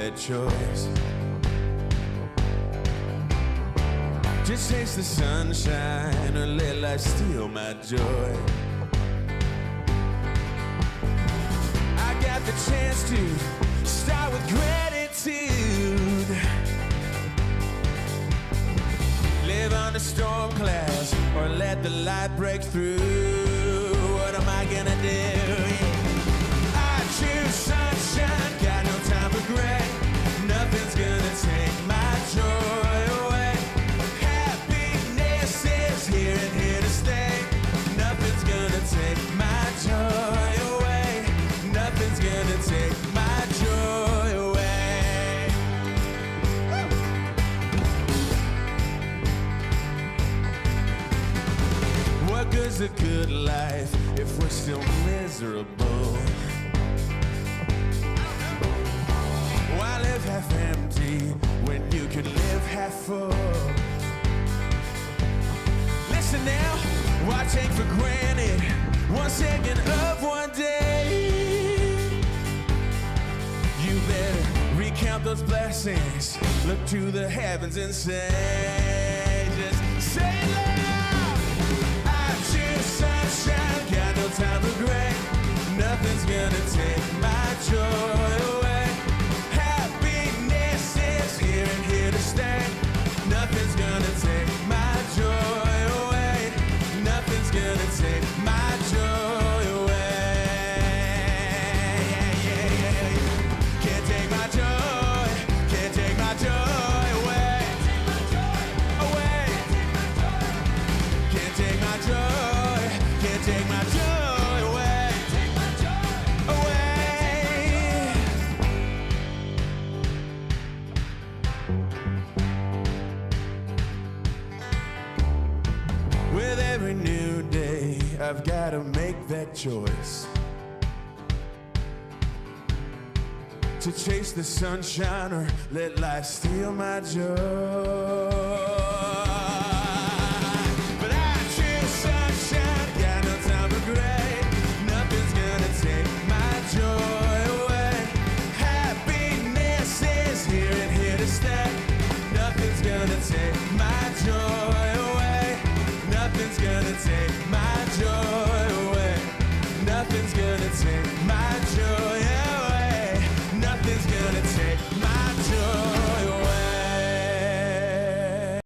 that choice. Just taste the sunshine or let life steal my joy. I got the chance to start with gratitude. Live under storm clouds or let the light break through. What am I gonna do? I choose sunshine, got no time for gray. Nothing's gonna take my joy away. Happiness is here and here to stay. Nothing's gonna take my joy away. Nothing's gonna take my joy away. What good's a good life if we're still miserable? Why live half empty when you can live half full? Listen now, why take for granted 1 second of one day? You better recount those blessings, look to the heavens and say, just say it loud. I choose sunshine, got no time for gray. Nothing's gonna take my joy away. Happiness is here and here to stay. Nothing's gonna take my joy away. Nothing's gonna take my joy away. Yeah, yeah, yeah, yeah. Can't take my joy. Can't take my joy away. Away. Can't take my joy. Can't take my joy away. Away. With every new day, I've gotta make that choice to chase the sunshine or let life steal my joy. But I choose sunshine, got no time for gray. Nothing's gonna take my joy away. Happiness is here and here to stay. Nothing's gonna take my joy away. Nothing's gonna take my joy away. Nothing's gonna take my joy away. Nothing's gonna take